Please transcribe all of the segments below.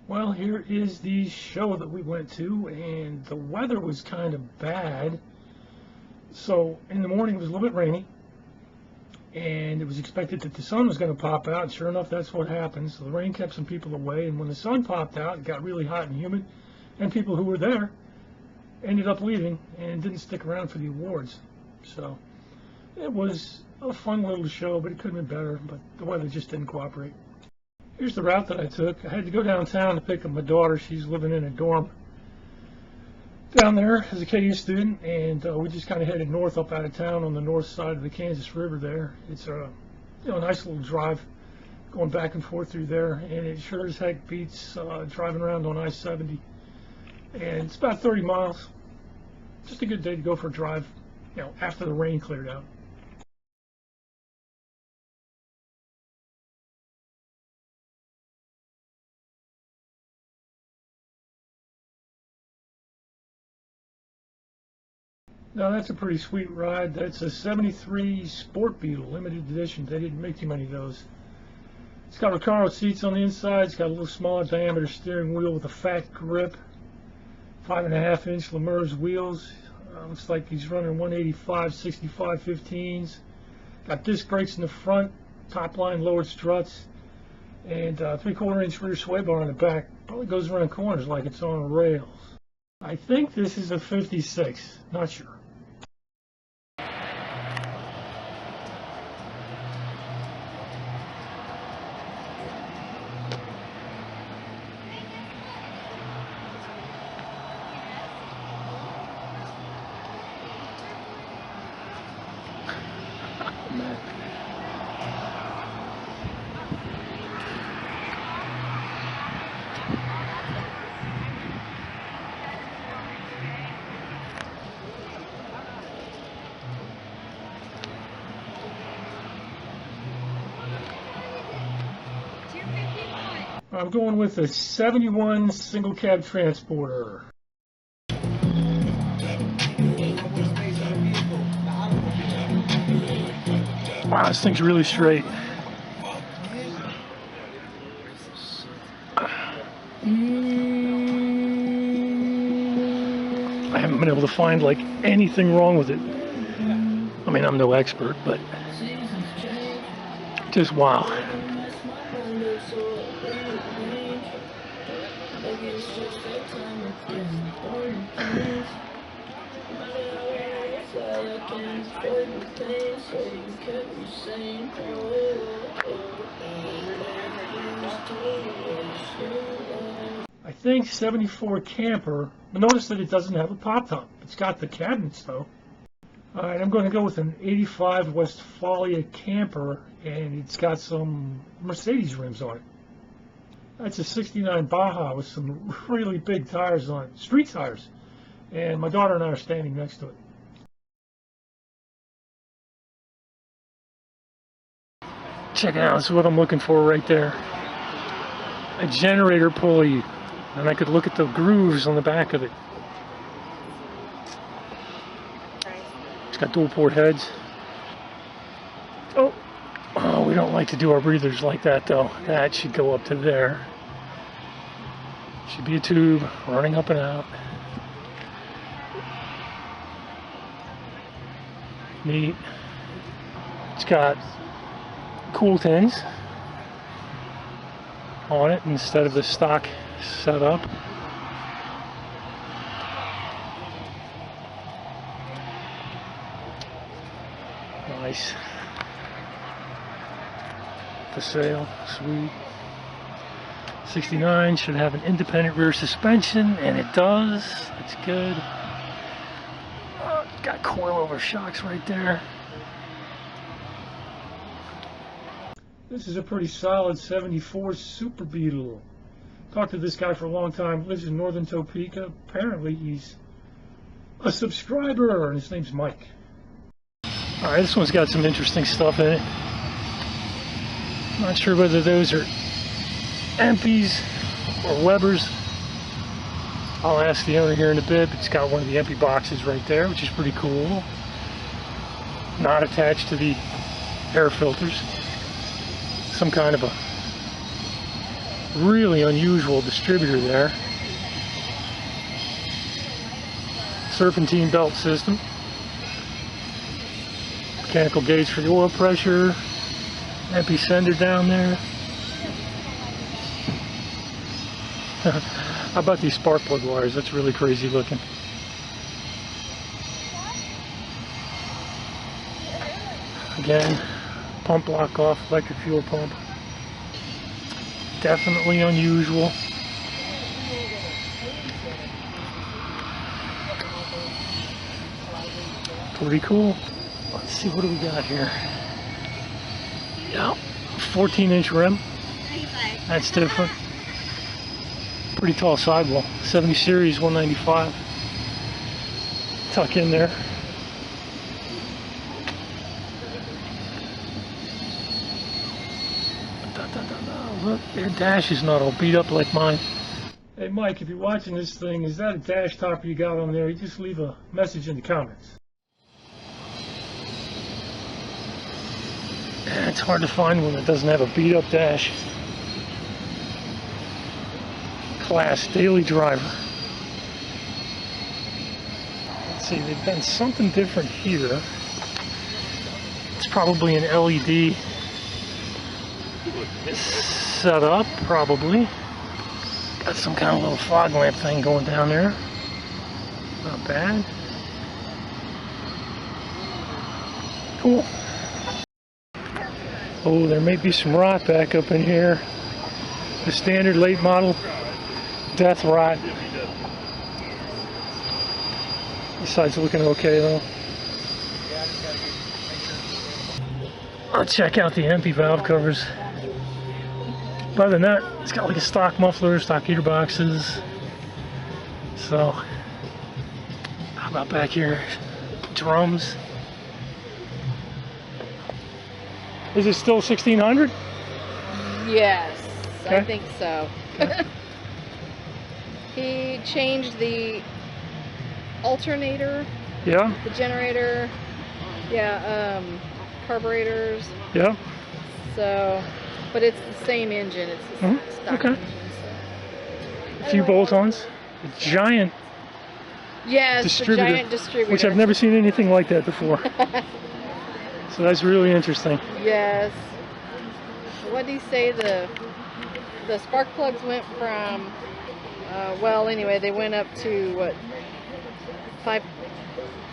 Well, here is the show that we went to, and the weather was kind of bad. So in the morning it was a little bit rainy, and it was expected that the sun was going to pop out. And sure enough, that's what happened. So the rain kept some people away, and when the sun popped out, it got really hot and humid, and people who were there ended up leaving and didn't stick around for the awards. So it was a fun little show, but it could have been better, but the weather just didn't cooperate. Here's the route that I took. I had to go downtown to pick up my daughter. She's living in a dorm down there as a KU student, and we just kind of headed north up out of town on the north side of the Kansas River there. It's a nice little drive going back and forth through there, and it sure as heck beats driving around on I-70. And it's about 30 miles. Just a good day to go for a drive, after the rain cleared out. Now that's a pretty sweet ride. That's a 73 Sport Beetle, limited edition. They didn't make too many of those. It's got Recaro seats on the inside. It's got a little smaller diameter steering wheel with a fat grip. 5.5-inch Lemurs wheels. Looks like he's running 185 65 15s. Got disc brakes in the front, top line lowered struts, and 3/4-inch rear sway bar on the back. Probably goes around corners like it's on rails. I think this is a 56. Not sure. I'm going with a 71 single cab transporter. Wow, this thing's really straight. I haven't been able to find like anything wrong with it. I mean, I'm no expert, but just wow. I think 74 camper, but notice that it doesn't have a pop top. It's got the cabinets though. Alright, I'm going to go with an 85 Westfalia camper, and it's got some Mercedes rims on it. That's a 69 Baja with some really big tires on it, street tires. And my daughter and I are standing next to it. Check it out, this is what I'm looking for right there. A generator pulley, and I could look at the grooves on the back of it. It's got dual port heads. Oh, we don't like to do our breathers like that though. That should go up to there. Should be a tube running up and out. Neat. It's got cool tins on it instead of the stock setup. Nice. For sale, sweet. 69 should have an independent rear suspension, and it does. It's good. Got coilover shocks right there. This is a pretty solid 74 Super Beetle. Talked to this guy for a long time. Lives in northern Topeka. Apparently he's a subscriber, and his name's Mike. Alright, this one's got some interesting stuff in it. Not sure whether those are Empys or Webers. I'll ask the owner here in a bit. It's got one of the Empy boxes right there, which is pretty cool. Not attached to the air filters. Some kind of a Really unusual distributor there. Serpentine belt system. Mechanical gauge for the oil pressure. Epicenter down there. How about these spark plug wires? That's really crazy looking. Again, pump block off, electric fuel pump. Definitely unusual. Pretty cool. Let's see, what do we got here? Yeah, 14-inch rim. That's different. Pretty tall sidewall. 70 series, 195. Tuck in there. Look, their dash is not all beat up like mine. Hey Mike, if you're watching this thing, is that a dash topper you got on there? You just leave a message in the comments. It's hard to find one that doesn't have a beat up dash. Class daily driver. Let's see, they've done something different here. It's probably an LED setup, probably. Got some kind of little fog lamp thing going down there. Not bad. Cool. Oh, there may be some rot back up in here. The standard late model death rot. This side's looking okay though. I'll check out the empty valve covers. Other than that, it's got like a stock muffler, stock gearboxes. So, how about back here? Drums. Is it still 1600? Yes, okay. I think so. Okay. He changed the alternator, Yeah. the generator, carburetors. Yeah. So, but it's the same engine. It's the stock engine. So. A few bolt-ons. A giant Yes, distributor, the giant distributor. which I've never seen anything like that before. So that's really interesting. Yes. What did he say? The spark plugs went from, well, anyway, they went up to what?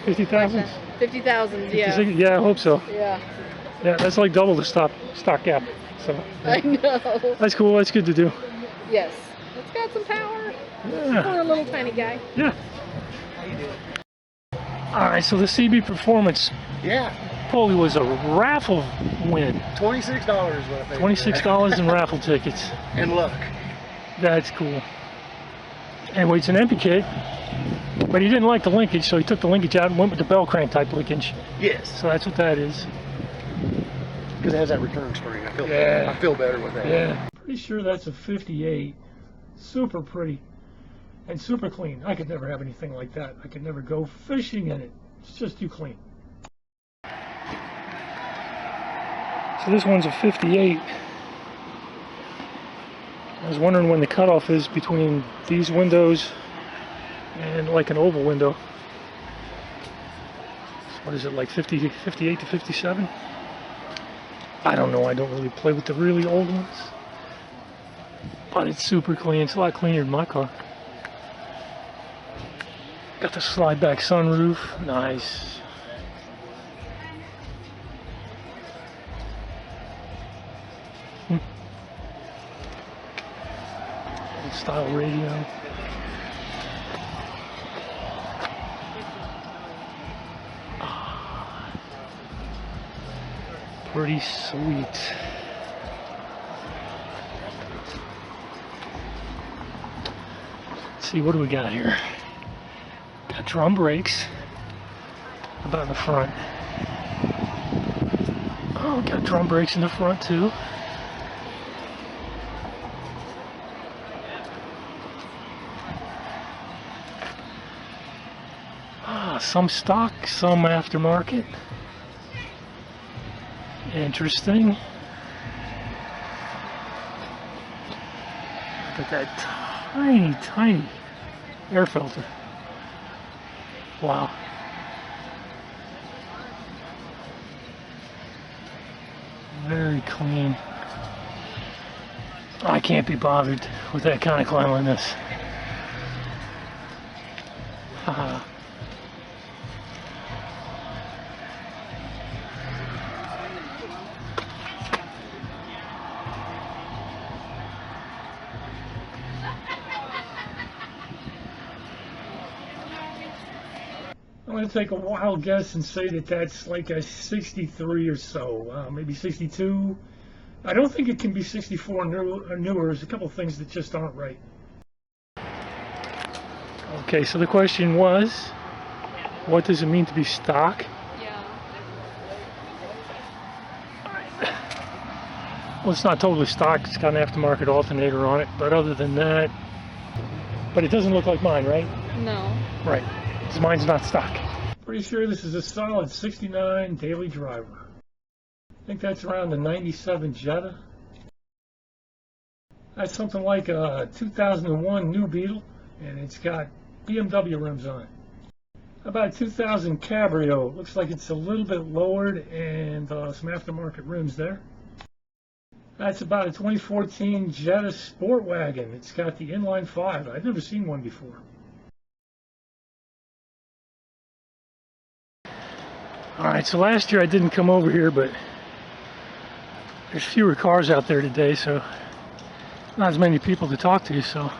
50,000? 50,000, yeah. Yeah, I hope so. Yeah. Yeah, that's like double the stock gap. So yeah. I know. That's cool. That's good to do. Yes. It's got some power. Yeah. For a little tiny guy. Yeah. All right, so the CB Performance. Yeah. Pulley was a raffle win. $26 what I paid. $26 in raffle tickets. And luck. That's cool. Anyway, it's an empty kit, but he didn't like the linkage, so he took the linkage out and went with the bell crank type linkage. Yes. So that's what that is. Because it has that return spring. I feel better with that. Yeah. Pretty sure that's a 58. Super pretty and super clean. I could never have anything like that. I could never go fishing in it. It's just too clean. So this one's a 58. I was wondering when the cutoff is between these windows and like an oval window. So what is it, like 58 to 57? I don't know. I don't really play with the really old ones. But it's super clean. It's a lot cleaner than my car. Got the slide back sunroof. Nice. Style radio. Pretty sweet. Let's see, what do we got here? Got drum brakes. How about in the front? Oh, got drum brakes in the front too. Some stock, some aftermarket. Interesting. that tiny, tiny air filter. Wow. Very clean. I can't be bothered with that kind of cleanliness. Haha. I'm going to take a wild guess and say that that's like a 63 or so, maybe 62. I don't think it can be 64 or newer. There's a couple of things that just aren't right. Okay, so the question was, what does it mean to be stock? Yeah. Well, it's not totally stock. It's got an aftermarket alternator on it, but other than that, but it doesn't look like mine, right? No. Right. Because mine's not stock. Pretty sure this is a solid 69 daily driver. I think that's around the 97 Jetta. That's something like a 2001 New Beetle, and it's got BMW rims on it. How about 2000 Cabrio? Looks like it's a little bit lowered and some aftermarket rims there. That's about a 2014 Jetta Sport Wagon. It's got the inline 5. I've never seen one before. Alright, so last year I didn't come over here, but there's fewer cars out there today, so not as many people to talk to, so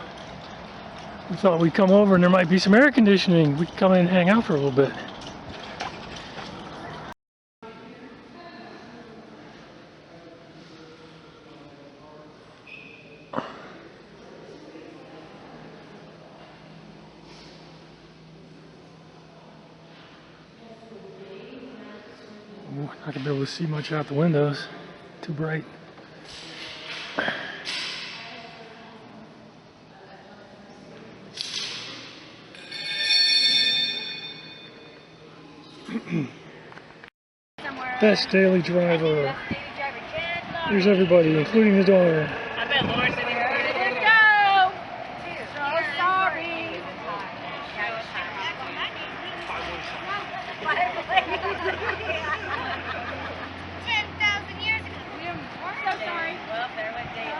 we thought we'd come over and there might be some air conditioning. We could come in and hang out for a little bit. Ooh, not gonna be able to see much out the windows. Too bright. Best daily driver. Here's everybody, including the daughter. I bet Laura's in here. Where did it go? So sorry. 10,000 years ago. We're so sorry. Well, there went Dave.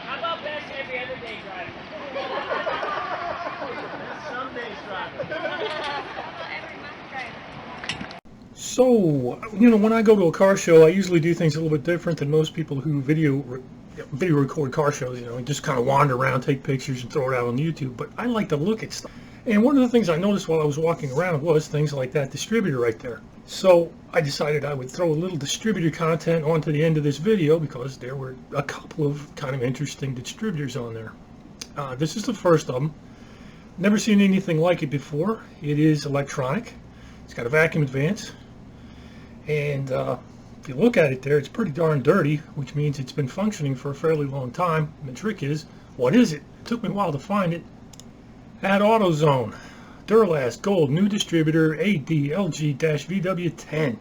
How about best every other day driver? Some days driver. So, you know, when I go to a car show, I usually do things a little bit different than most people who video record car shows, you know, and just kind of wander around, take pictures, and throw it out on YouTube. But I like to look at stuff. And one of the things I noticed while I was walking around was things like that distributor right there. So I decided I would throw a little distributor content onto the end of this video because there were a couple of kind of interesting distributors on there. This is the first of them. Never seen anything like it before. It is electronic. It's got a vacuum advance. And if you look at it there, it's pretty darn dirty, which means it's been functioning for a fairly long time. And the trick is, what is it? It took me a while to find it. At AutoZone, Duralast Gold New Distributor ADLG-VW10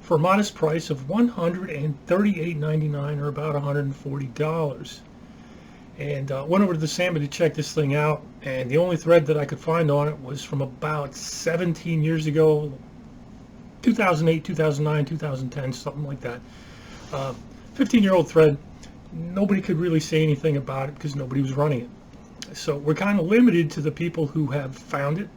for a modest price of $138.99 or about $140. And went over to the Samba to check this thing out, and the only thread that I could find on it was from about 17 years ago, 2008, 2009, 2010, something like that. 15-year-old thread. Nobody could really say anything about it because nobody was running it. So we're kind of limited to the people who have found it,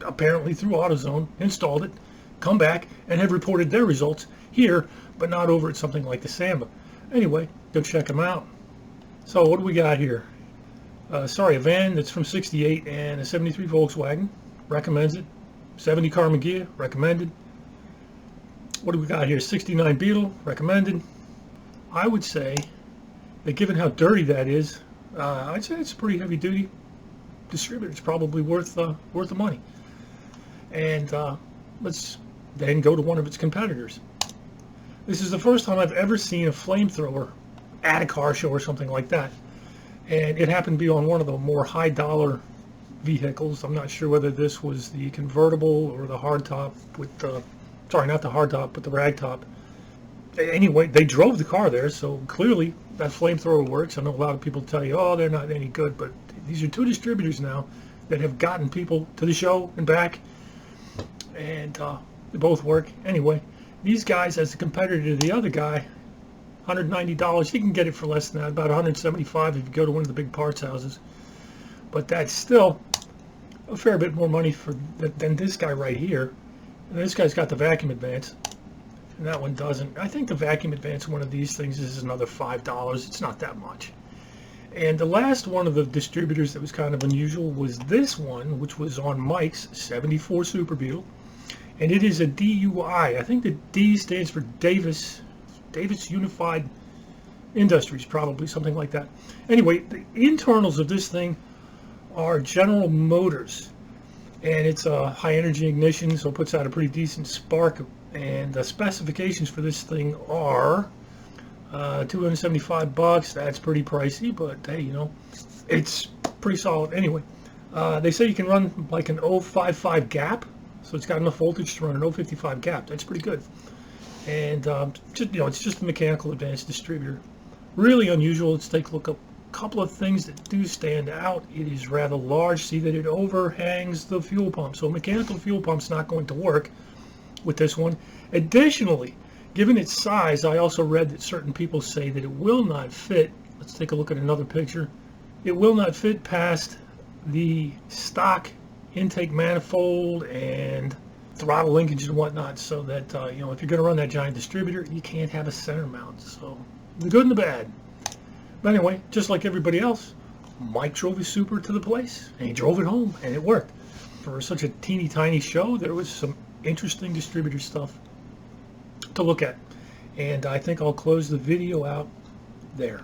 apparently through AutoZone, installed it, come back, and have reported their results here, but not over at something like the Samba. Anyway, go check them out. So what do we got here? A van that's from 68 and a 73 Volkswagen. Recommends it. 70 Carmen Ghia, recommended. What do we got here? 69 Beetle, recommended. I would say that given how dirty that is, I'd say it's a pretty heavy duty distributor. It's probably worth the money. And let's then go to one of its competitors. This is the first time I've ever seen a flamethrower at a car show or something like that. And it happened to be on one of the more high dollar vehicles. I'm not sure whether this was the convertible or the hardtop with the, sorry, not the hardtop, but the ragtop. Anyway, they drove the car there, so clearly that flamethrower works. I know a lot of people tell you, oh, they're not any good, but these are 2 distributors now that have gotten people to the show and back, and they both work. Anyway, these guys, as a competitor to the other guy, $190, you can get it for less than that, about $175 if you go to one of the big parts houses. But that's still a fair bit more money than this guy right here. And this guy's got the vacuum advance, and that one doesn't. I think the vacuum advance one of these things is another $5. It's not that much. And the last one of the distributors that was kind of unusual was this one, which was on Mike's 74 Super Beetle. And it is a DUI. I think the D stands for Davis Unified Industries, probably, something like that. Anyway, the internals of this thing are General Motors. And it's a high energy ignition, so it puts out a pretty decent spark. And the specifications for this thing are $275. That's pretty pricey, but hey, you know, it's pretty solid. Anyway, they say you can run like an 0.55 gap, so it's got enough voltage to run an 0.55 gap. That's pretty good. And just, you know, it's just a mechanical advanced distributor. Really unusual. Let's take a look at a couple of things that do stand out. It is rather large. See that it overhangs the fuel pump, so a mechanical fuel pump's not going to work with this one. Additionally, given its size, I also read that certain people say that it will not fit. Let's take a look at another picture. It will not fit past the stock intake manifold and throttle linkage and whatnot, so that you know, if you're going to run that giant distributor, you can't have a center mount. So the good and the bad. But anyway, just like everybody else, Mike drove his Super to the place and he drove it home, and it worked. For such a teeny tiny show, there was some interesting distributor stuff to look at, and I think I'll close the video out there.